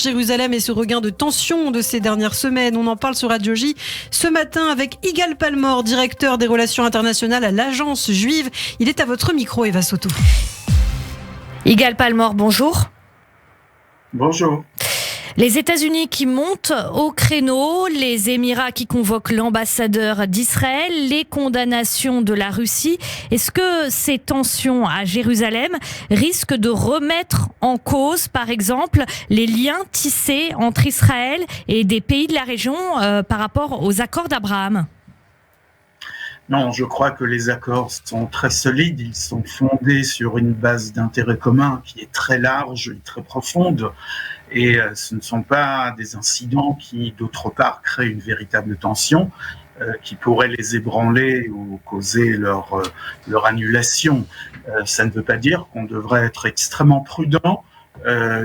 Jérusalem et ce regain de tension de ces dernières semaines. On en parle sur Radio J ce matin avec Igal Palmore, directeur des relations internationales à l'Agence juive. Il est à votre micro, Eva Soto. Igal Palmore, bonjour. Bonjour. Les États-Unis qui montent au créneau, les Émirats qui convoquent l'ambassadeur d'Israël, les condamnations de la Russie. Est-ce que ces tensions à Jérusalem risquent de remettre en cause, par exemple, les liens tissés entre Israël et des pays de la région par rapport aux accords d'Abraham ? Non, je crois que les accords sont très solides. Ils sont fondés sur une base d'intérêt commun qui est très large et très profonde. Et ce ne sont pas des incidents qui, d'autre part, créent une véritable tension qui pourrait les ébranler ou causer leur annulation. Ça ne veut pas dire qu'on devrait être extrêmement prudent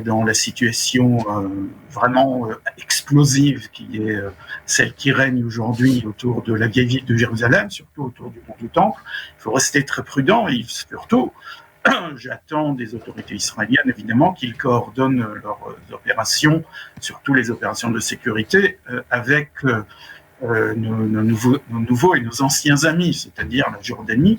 dans la situation vraiment explosive qui est celle qui règne aujourd'hui autour de la vieille ville de Jérusalem, surtout autour du mont du Temple. Il faut rester très prudent et surtout, j'attends des autorités israéliennes, évidemment, qu'ils coordonnent leurs opérations, surtout les opérations de sécurité, avec nos nouveaux et nos anciens amis, c'est-à-dire la Jordanie,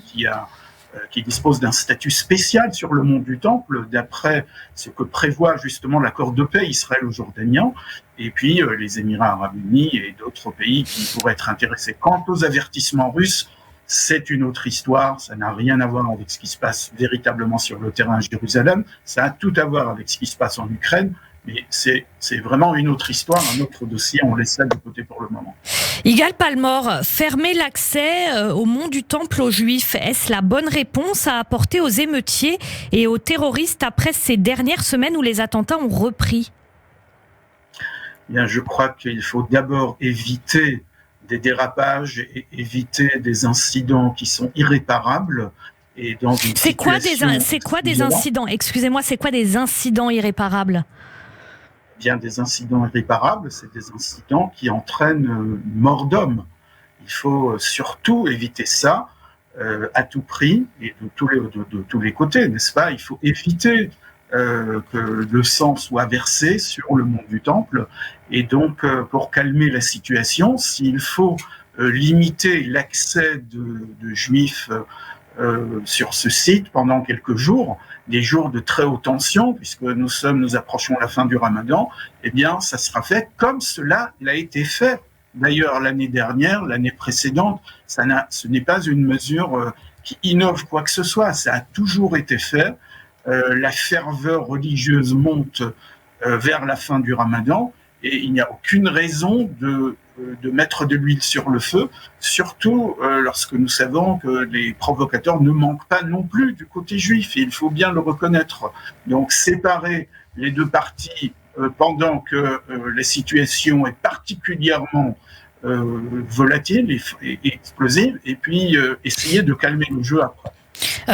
qui dispose d'un statut spécial sur le mont du Temple, d'après ce que prévoit justement l'accord de paix israélo-jordanien, et puis les Émirats arabes unis et d'autres pays qui pourraient être intéressés. Quant aux avertissements russes, c'est une autre histoire, ça n'a rien à voir avec ce qui se passe véritablement sur le terrain à Jérusalem, ça a tout à voir avec ce qui se passe en Ukraine, mais c'est vraiment une autre histoire, un autre dossier, on laisse ça de côté pour le moment. Igal Palmore, fermer l'accès au mont du Temple aux Juifs, est-ce la bonne réponse à apporter aux émeutiers et aux terroristes après ces dernières semaines où les attentats ont repris ? Bien, je crois qu'il faut d'abord éviter des dérapages et éviter des incidents qui sont irréparables. Et dans une c'est quoi des incidents ? Excusez-moi, c'est quoi des incidents irréparables ? Bien, des incidents irréparables, c'est des incidents qui entraînent une mort d'homme. Il faut surtout éviter ça à tout prix et de tous les côtés, n'est-ce pas ? Il faut éviter que le sang soit versé sur le mont du Temple. Et donc, pour calmer la situation, s'il faut limiter l'accès de Juifs sur ce site pendant quelques jours, des jours de très haute tension, puisque nous approchons la fin du Ramadan, eh bien, ça sera fait comme cela l'a été fait. D'ailleurs, l'année dernière, l'année précédente, ce n'est pas une mesure qui innove quoi que ce soit, ça a toujours été fait. La ferveur religieuse monte vers la fin du Ramadan et il n'y a aucune raison de mettre de l'huile sur le feu, surtout lorsque nous savons que les provocateurs ne manquent pas non plus du côté juif, et il faut bien le reconnaître. Donc séparer les deux parties pendant que la situation est particulièrement volatile et explosive, et puis essayer de calmer le jeu après.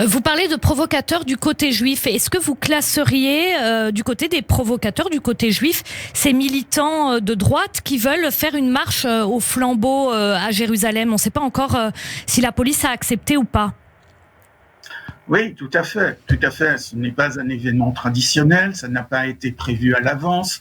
Vous parlez de provocateurs du côté juif. Est-ce que vous classeriez du côté des provocateurs du côté juif ces militants de droite qui veulent faire une marche au flambeau à Jérusalem ? On ne sait pas encore si la police a accepté ou pas. Oui, tout à fait. Ce n'est pas un événement traditionnel, ça n'a pas été prévu à l'avance,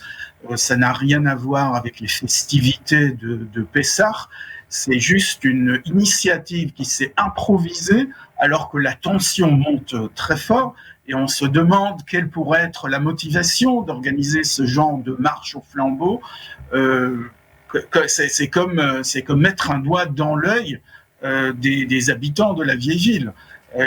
ça n'a rien à voir avec les festivités de Pessah. C'est juste une initiative qui s'est improvisée alors que la tension monte très fort et on se demande quelle pourrait être la motivation d'organiser ce genre de marche au flambeau. C'est comme mettre un doigt dans l'œil des habitants de la vieille ville.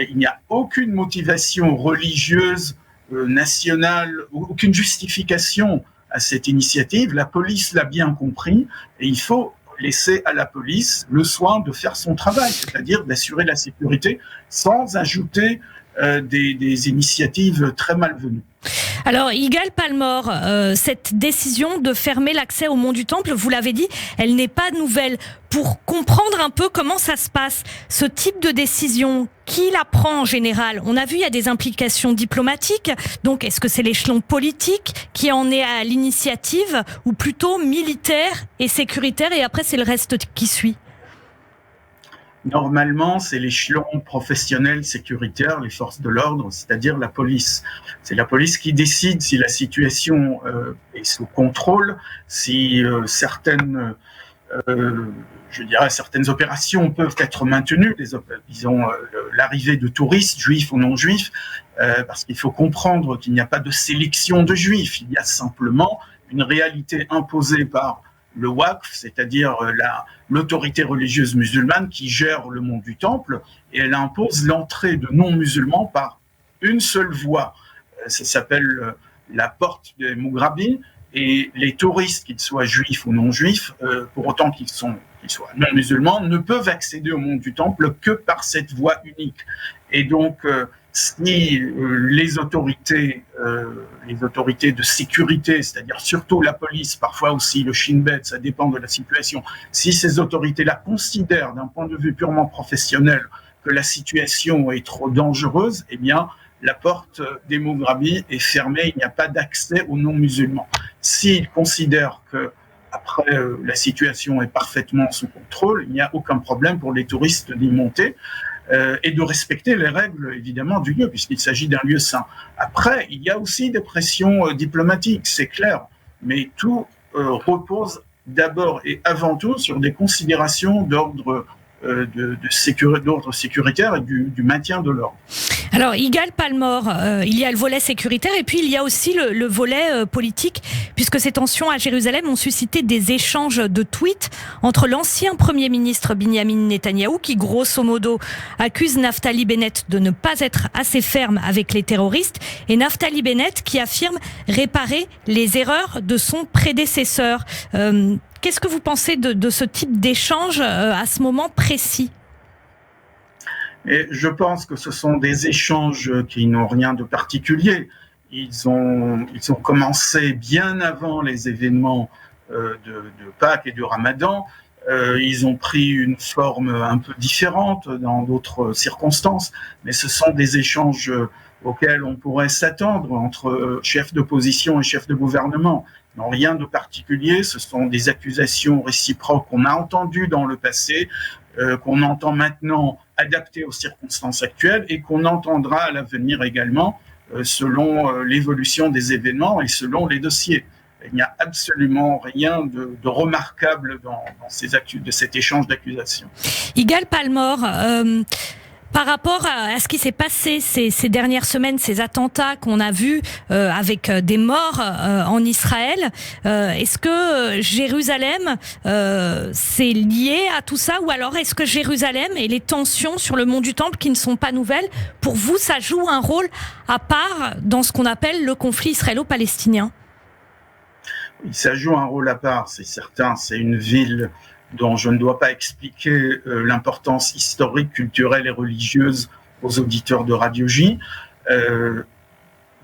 Il n'y a aucune motivation religieuse, nationale, aucune justification à cette initiative. La police l'a bien compris et il faut laisser à la police le soin de faire son travail, c'est-à-dire d'assurer la sécurité sans ajouter des initiatives très malvenues. Alors, Igal Palmore, cette décision de fermer l'accès au mont du Temple, vous l'avez dit, elle n'est pas nouvelle. Pour comprendre un peu comment ça se passe, ce type de décision, qui la prend en général ? On a vu, il y a des implications diplomatiques. Donc, est-ce que c'est l'échelon politique qui en est à l'initiative ou plutôt militaire et sécuritaire et après, c'est le reste qui suit ? Normalement, c'est l'échelon professionnel sécuritaire, les forces de l'ordre, c'est-à-dire la police. C'est la police qui décide si la situation est sous contrôle, si certaines opérations peuvent être maintenues, disons l'arrivée de touristes, juifs ou non juifs, parce qu'il faut comprendre qu'il n'y a pas de sélection de juifs, il y a simplement une réalité imposée par le Waqf, c'est-à-dire l'autorité religieuse musulmane qui gère le mont du Temple, et elle impose l'entrée de non-musulmans par une seule voie. Ça s'appelle la porte des Mughrabi, et les touristes, qu'ils soient juifs ou non juifs, pour autant qu'ils soient non musulmans, ne peuvent accéder au mont du Temple que par cette voie unique. Et donc, si les autorités de sécurité, c'est-à-dire surtout la police, parfois aussi le Shin Bet, ça dépend de la situation, si ces autorités-là considèrent d'un point de vue purement professionnel que la situation est trop dangereuse, eh bien, la porte des Mughrabi est fermée, il n'y a pas d'accès aux non-musulmans. S'ils considèrent que après la situation est parfaitement sous contrôle, il n'y a aucun problème pour les touristes d'y monter. Et de respecter les règles, évidemment, du lieu, puisqu'il s'agit d'un lieu saint. Après, il y a aussi des pressions diplomatiques, c'est clair, mais tout repose d'abord et avant tout sur des considérations d'ordre sécuritaire et du maintien de l'ordre. Alors, Yigal Palmore, il y a le volet sécuritaire et puis il y a aussi le volet politique, puisque ces tensions à Jérusalem ont suscité des échanges de tweets entre l'ancien Premier ministre Binyamin Netanyahou, qui grosso modo accuse Naftali Bennett de ne pas être assez ferme avec les terroristes, et Naftali Bennett qui affirme réparer les erreurs de son prédécesseur. Qu'est-ce que vous pensez de ce type d'échange à ce moment précis ? Et je pense que ce sont des échanges qui n'ont rien de particulier. Ils ont commencé bien avant les événements de Pâques et du Ramadan. Ils ont pris une forme un peu différente dans d'autres circonstances, mais ce sont des échanges auxquels on pourrait s'attendre entre chefs d'opposition et chefs de gouvernement. Ils n'ont rien de particulier, ce sont des accusations réciproques qu'on a entendues dans le passé, qu'on entend maintenant adaptées aux circonstances actuelles et qu'on entendra à l'avenir également selon l'évolution des événements et selon les dossiers. Il n'y a absolument rien de remarquable dans cet échange d'accusations. Yigal Palmore, par rapport à ce qui s'est passé ces dernières semaines, ces attentats qu'on a vus avec des morts en Israël, est-ce que Jérusalem c'est lié à tout ça, ou alors est-ce que Jérusalem et les tensions sur le mont du Temple qui ne sont pas nouvelles, pour vous ça joue un rôle à part dans ce qu'on appelle le conflit israélo-palestinien ? Ça joue un rôle à part, c'est certain. C'est une ville dont je ne dois pas expliquer l'importance historique, culturelle et religieuse aux auditeurs de Radio J.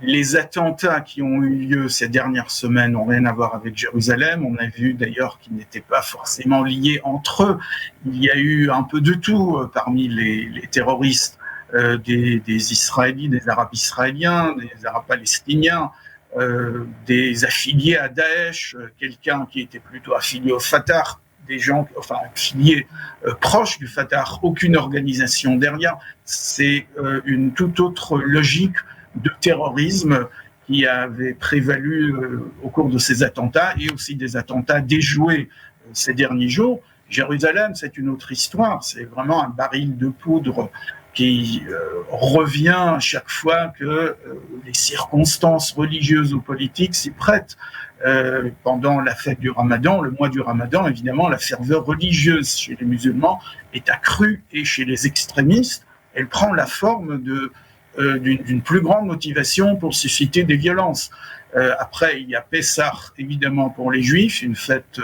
Les attentats qui ont eu lieu ces dernières semaines n'ont rien à voir avec Jérusalem. On a vu d'ailleurs qu'ils n'étaient pas forcément liés entre eux. Il y a eu un peu de tout parmi les terroristes, des Israéliens, des Arabes israéliens, des Arabes palestiniens, des affiliés à Daesh, quelqu'un qui était plutôt affilié au Fatah, des gens affiliés proches du Fatah, aucune organisation derrière. C'est une toute autre logique de terrorisme qui avait prévalu au cours de ces attentats et aussi des attentats déjoués ces derniers jours. Jérusalem, c'est une autre histoire. C'est vraiment un baril de poudre qui revient chaque fois que les circonstances religieuses ou politiques s'y prêtent. Pendant la fête du Ramadan, le mois du Ramadan, évidemment, la ferveur religieuse chez les musulmans est accrue, et chez les extrémistes, elle prend la forme d'une plus grande motivation pour susciter des violences. Après, il y a Pessah, évidemment, pour les Juifs, une fête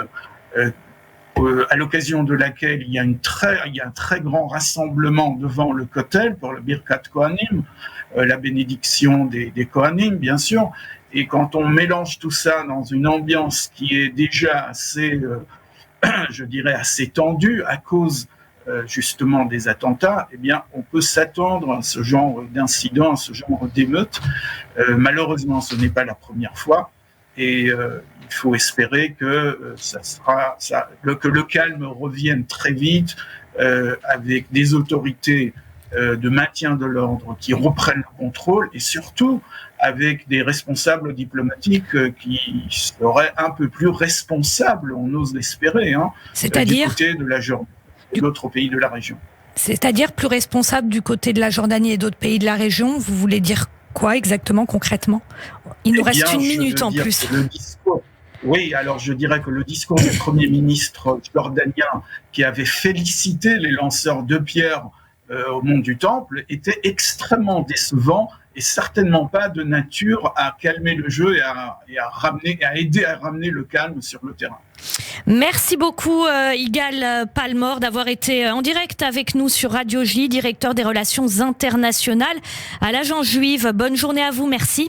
à l'occasion de laquelle il y a un très grand rassemblement devant le Kotel pour le Birkat Kohanim, la bénédiction des Kohanim, bien sûr. Et quand on mélange tout ça dans une ambiance qui est déjà assez, je dirais, assez tendue à cause justement des attentats, eh bien, on peut s'attendre à ce genre d'incident, à ce genre d'émeute. Malheureusement, ce n'est pas la première fois, et il faut espérer que que le calme revienne très vite, avec des autorités de maintien de l'ordre qui reprennent le contrôle, et surtout avec des responsables diplomatiques qui seraient un peu plus responsables, on ose l'espérer, c'est-à-dire du côté de la Jordanie et d'autres pays de la région. C'est-à-dire plus responsables du côté de la Jordanie et d'autres pays de la région, vous voulez dire quoi exactement, concrètement? Il nous reste une minute en plus. Oui, alors je dirais que le discours du Premier ministre jordanien qui avait félicité les lanceurs de pierres au mont du Temple était extrêmement décevant et certainement pas de nature à calmer le jeu et à aider à ramener le calme sur le terrain. Merci beaucoup Igal Palmore d'avoir été en direct avec nous sur Radio J, directeur des relations internationales à l'Agence juive. Bonne journée à vous, merci.